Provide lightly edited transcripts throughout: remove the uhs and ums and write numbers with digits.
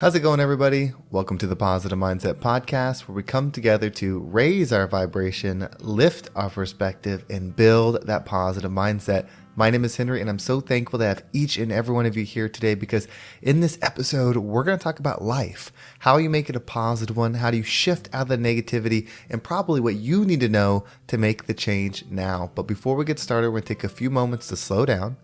How's it going, everybody? Welcome to the Positive Mindset Podcast, where we come together to raise our vibration, lift our perspective, and build that positive mindset. My name is Henry, and I'm so thankful to have each and every one of you here today because in this episode, we're going to talk about life, how you make it a positive one, how do you shift out of the negativity, and probably what you need to know to make the change now. But before we get started, we're going to take a few moments to slow down,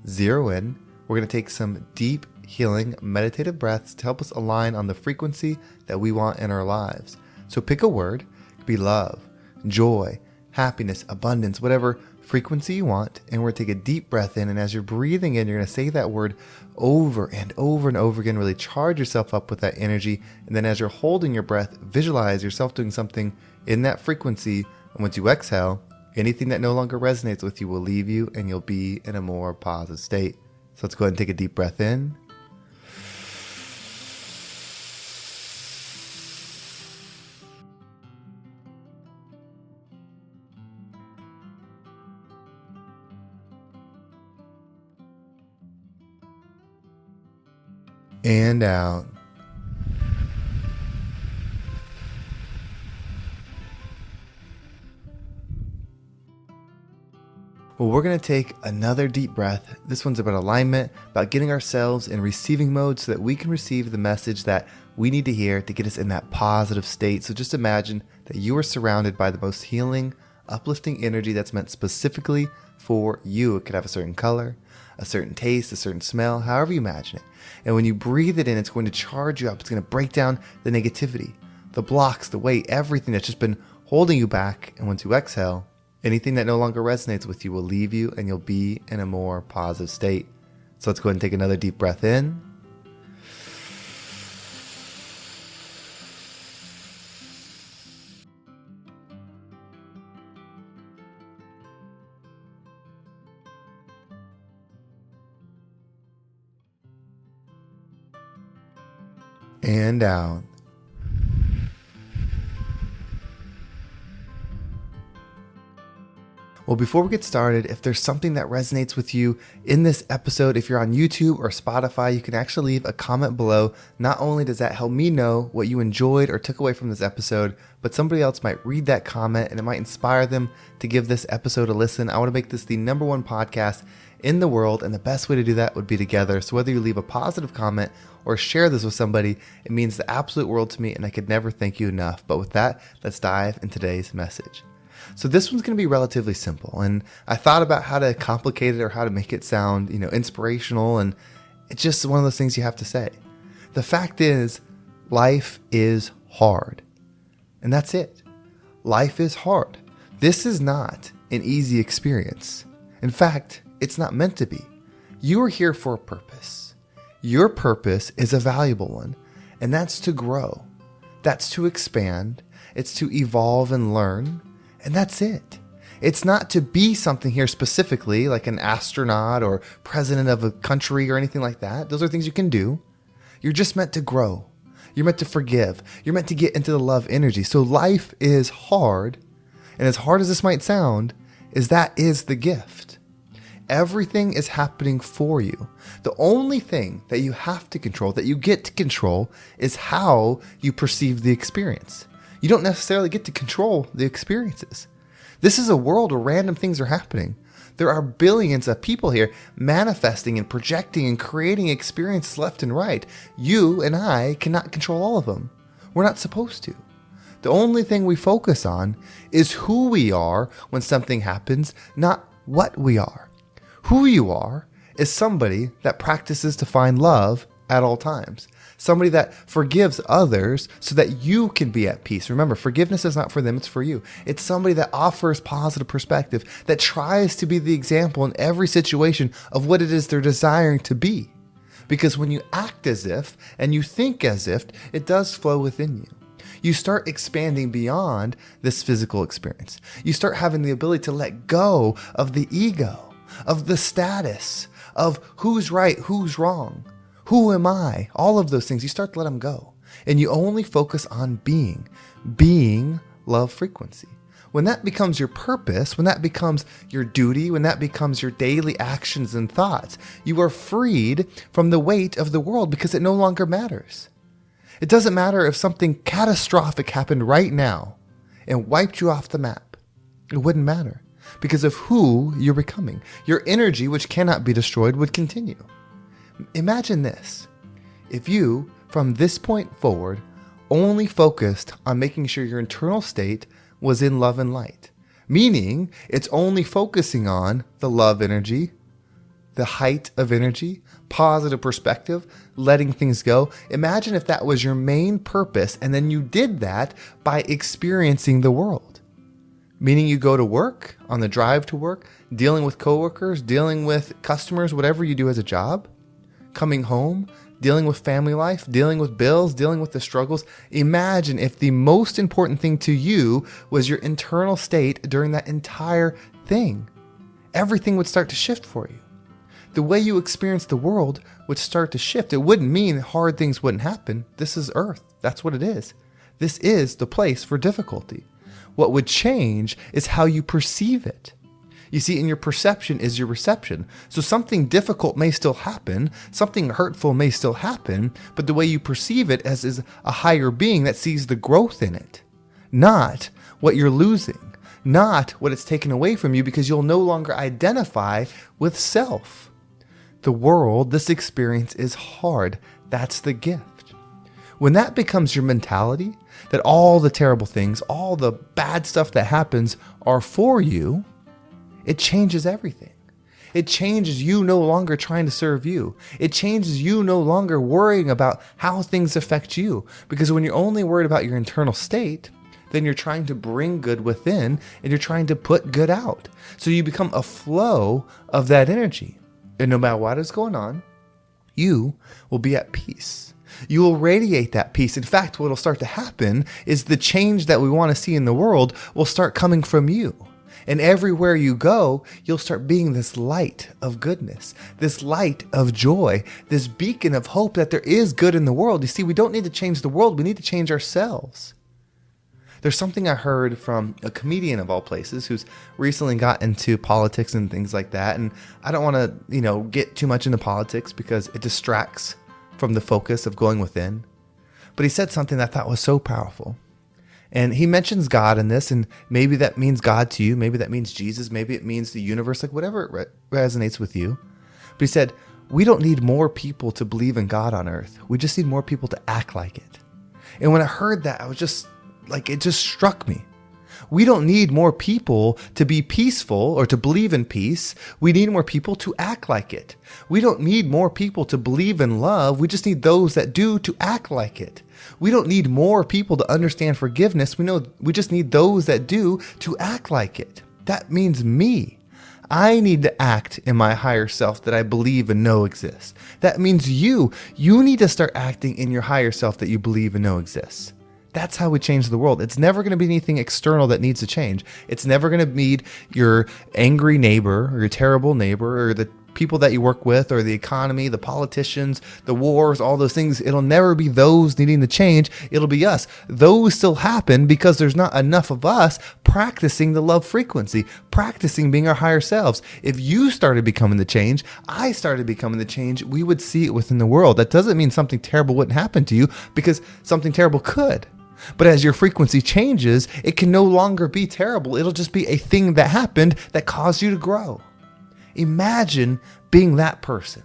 zero in. We're going to take some deep, healing, meditative breaths to help us align on the frequency that we want in our lives. So pick a word. It could be love, joy, happiness, abundance, whatever frequency you want. And we're going to take a deep breath in. And as you're breathing in, you're going to say that word over and over and over again. Really charge yourself up with that energy. And then as you're holding your breath, visualize yourself doing something in that frequency. And once you exhale, anything that no longer resonates with you will leave you and you'll be in a more positive state. So let's go ahead and take a deep breath in. And out. Well, we're going to take another deep breath. This one's about alignment, about getting ourselves in receiving mode so that we can receive the message that we need to hear to get us in that positive state. So just imagine that you are surrounded by the most healing, uplifting energy that's meant specifically for you. It could have a certain color, a certain taste, a certain smell, however you imagine it. And when you breathe it in, it's going to charge you up. It's going to break down the negativity, the blocks, the weight, everything that's just been holding you back. And once you exhale, anything that no longer resonates with you will leave you and you'll be in a more positive state. So let's go ahead and take another deep breath in. And out. Well, before we get started, if there's something that resonates with you in this episode, if you're on YouTube or Spotify, you can actually leave a comment below. Not only does that help me know what you enjoyed or took away from this episode, but somebody else might read that comment and it might inspire them to give this episode a listen. I want to make this the #1 podcast in the world, and the best way to do that would be together. So whether you leave a positive comment or share this with somebody, it means the absolute world to me, and I could never thank you enough. But with that, let's dive into today's message. So this one's going to be relatively simple, and I thought about how to complicate it or how to make it sound, inspirational, and it's just one of those things you have to say. The fact is, life is hard, and that's it. Life is hard. This is not an easy experience. In fact, it's not meant to be. You are here for a purpose. Your purpose is a valuable one, and that's to grow. That's to expand. It's to evolve and learn. And that's it. It's not to be something here specifically, like an astronaut or president of a country or anything like that. Those are things you can do. You're just meant to grow. You're meant to forgive. You're meant to get into the love energy. So life is hard. And as hard as this might sound, that is the gift. Everything is happening for you. The only thing that you have to control, that you get to control, is how you perceive the experience. You don't necessarily get to control the experiences. This is a world where random things are happening. There are billions of people here manifesting and projecting and creating experiences left and right. You and I cannot control all of them. We're not supposed to. The only thing we focus on is who we are when something happens, not what we are. Who you are is somebody that practices to find love at all times. Somebody that forgives others so that you can be at peace. Remember, forgiveness is not for them, it's for you. It's somebody that offers positive perspective, that tries to be the example in every situation of what it is they're desiring to be. Because when you act as if and you think as if, it does flow within you. You start expanding beyond this physical experience. You start having the ability to let go of the ego, of the status, of who's right, who's wrong. Who am I? All of those things, you start to let them go. And you only focus on being love frequency. When that becomes your purpose, when that becomes your duty, when that becomes your daily actions and thoughts, you are freed from the weight of the world because it no longer matters. It doesn't matter if something catastrophic happened right now and wiped you off the map. It wouldn't matter because of who you're becoming. Your energy, which cannot be destroyed, would continue. Imagine this. If you, from this point forward, only focused on making sure your internal state was in love and light, meaning it's only focusing on the love energy, the height of energy, positive perspective, letting things go. Imagine if that was your main purpose, and then you did that by experiencing the world. Meaning you go to work, on the drive to work, dealing with coworkers, dealing with customers, whatever you do as a job, coming home, dealing with family life, dealing with bills, dealing with the struggles. Imagine if the most important thing to you was your internal state during that entire thing. Everything would start to shift for you. The way you experience the world would start to shift. It wouldn't mean hard things wouldn't happen. This is Earth. That's what it is. This is the place for difficulty. What would change is how you perceive it. You see, in your perception is your reception. So something difficult may still happen, something hurtful may still happen, but the way you perceive it as is a higher being that sees the growth in it, not what you're losing, not what it's taken away from you, because you'll no longer identify with self. The world, this experience is hard. That's the gift. When that becomes your mentality, that all the terrible things, all the bad stuff that happens are for you, it changes everything. It changes you no longer trying to serve you. It changes you no longer worrying about how things affect you. Because when you're only worried about your internal state, then you're trying to bring good within and you're trying to put good out. So you become a flow of that energy. And no matter what is going on, you will be at peace. You will radiate that peace. In fact, what will start to happen is the change that we want to see in the world will start coming from you. And everywhere you go, you'll start being this light of goodness, this light of joy, this beacon of hope that there is good in the world. You see, we don't need to change the world. We need to change ourselves. There's something I heard from a comedian of all places who's recently got into politics and things like that. And I don't want to, get too much into politics because it distracts from the focus of going within. But he said something that I thought was so powerful. And he mentions God in this, and maybe that means God to you. Maybe that means Jesus. Maybe it means the universe, like whatever it resonates with you. But he said, we don't need more people to believe in God on earth. We just need more people to act like it. And when I heard that, I was just like, it just struck me. We don't need more people to be peaceful or to believe in peace. We need more people to act like it. We don't need more people to believe in love. We just need those that do to act like it. We don't need more people to understand forgiveness. We just need those that do to act like it. That means me. I need to act in my higher self that I believe and know exists. That means you need to start acting in your higher self that you believe and know exists. That's how we change the world. It's never going to be anything external that needs to change. It's never going to be your angry neighbor or your terrible neighbor or the people that you work with or the economy, the politicians, the wars, all those things. It'll never be those needing to change. It'll be us. Those still happen because there's not enough of us practicing the love frequency, practicing being our higher selves. If you started becoming the change, I started becoming the change, we would see it within the world. That doesn't mean something terrible wouldn't happen to you, because something terrible could. But as your frequency changes, it can no longer be terrible. It'll just be a thing that happened that caused you to grow. Imagine being that person,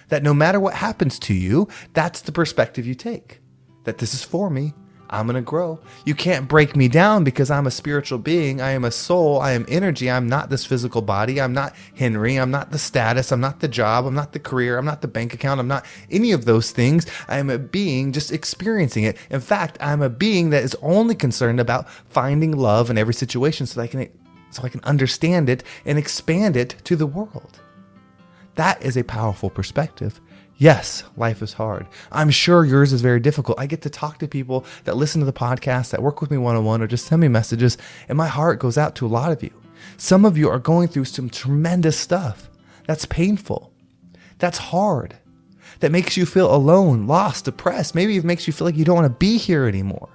that no matter what happens to you, that's the perspective you take. That this is for me. I'm going to grow. You can't break me down because I'm a spiritual being. I am a soul. I am energy. I'm not this physical body. I'm not Henry. I'm not the status. I'm not the job. I'm not the career. I'm not the bank account. I'm not any of those things. I am a being just experiencing it. In fact, I'm a being that is only concerned about finding love in every situation so I can understand it and expand it to the world. That is a powerful perspective. Yes, life is hard. I'm sure yours is very difficult. I get to talk to people that listen to the podcast, that work with me one-on-one, or just send me messages, and my heart goes out to a lot of you. Some of you are going through some tremendous stuff. That's painful. That's hard. That makes you feel alone, lost, depressed. Maybe it makes you feel like you don't want to be here anymore.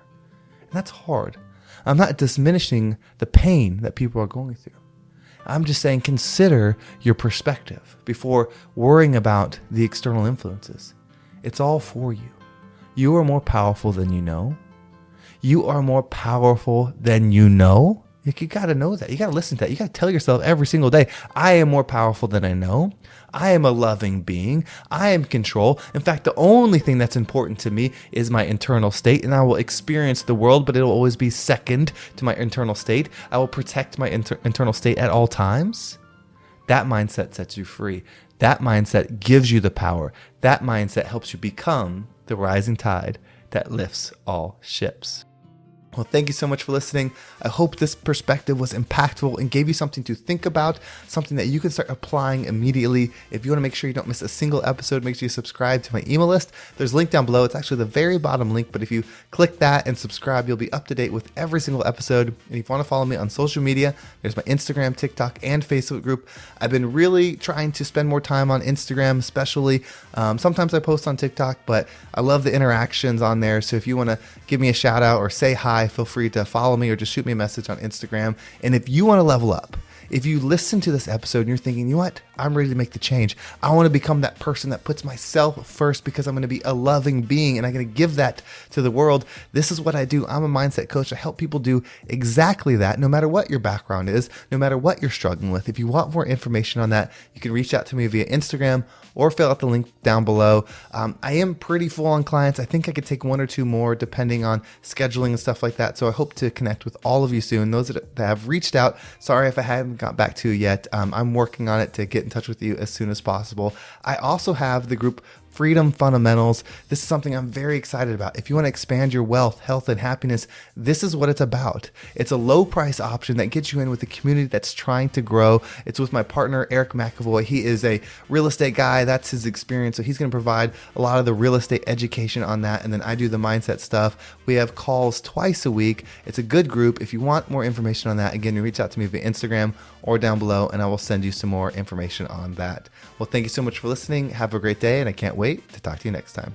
And that's hard. I'm not diminishing the pain that people are going through. I'm just saying consider your perspective before worrying about the external influences. It's all for you. You are more powerful than you know. You are more powerful than you know. Like, you got to know that. You got to listen to that. You got to tell yourself every single day, I am more powerful than I know. I am a loving being. I am control. In fact, the only thing that's important to me is my internal state, and I will experience the world, but it'll always be second to my internal state. I will protect my internal state at all times. That mindset sets you free. That mindset gives you the power. That mindset helps you become the rising tide that lifts all ships. Well, thank you so much for listening. I hope this perspective was impactful and gave you something to think about, something that you can start applying immediately. If you want to make sure you don't miss a single episode, make sure you subscribe to my email list. There's a link down below. It's actually the very bottom link, but if you click that and subscribe, you'll be up to date with every single episode. And if you want to follow me on social media, there's my Instagram, TikTok, and Facebook group. I've been really trying to spend more time on Instagram, especially. Sometimes I post on TikTok, but I love the interactions on there. So if you want to give me a shout out or say hi, feel free to follow me or just shoot me a message on Instagram. And if you want to level up, if you listen to this episode and you're thinking, you know what, I'm ready to make the change. I want to become that person that puts myself first because I'm going to be a loving being and I'm going to give that to the world. This is what I do. I'm a mindset coach. I help people do exactly that, no matter what your background is, no matter what you're struggling with. If you want more information on that, you can reach out to me via Instagram or fill out the link down below. I am pretty full on clients. I think I could take one or two more depending on scheduling and stuff like that. So I hope to connect with all of you soon. Those that have reached out, sorry if I haven't got back to you yet. I'm working on it to get in touch with you as soon as possible. I also have the group Freedom Fundamentals. This is something I'm very excited about. If you want to expand your wealth, health, and happiness, this is what it's about. It's a low price option that gets you in with a community that's trying to grow. It's with my partner, Eric McAvoy. He is a real estate guy. That's his experience. So he's going to provide a lot of the real estate education on that. And then I do the mindset stuff. We have calls twice a week. It's a good group. If you want more information on that, again, you reach out to me via Instagram or down below, and I will send you some more information on that. Well, thank you so much for listening. Have a great day, and I can't wait to talk to you next time.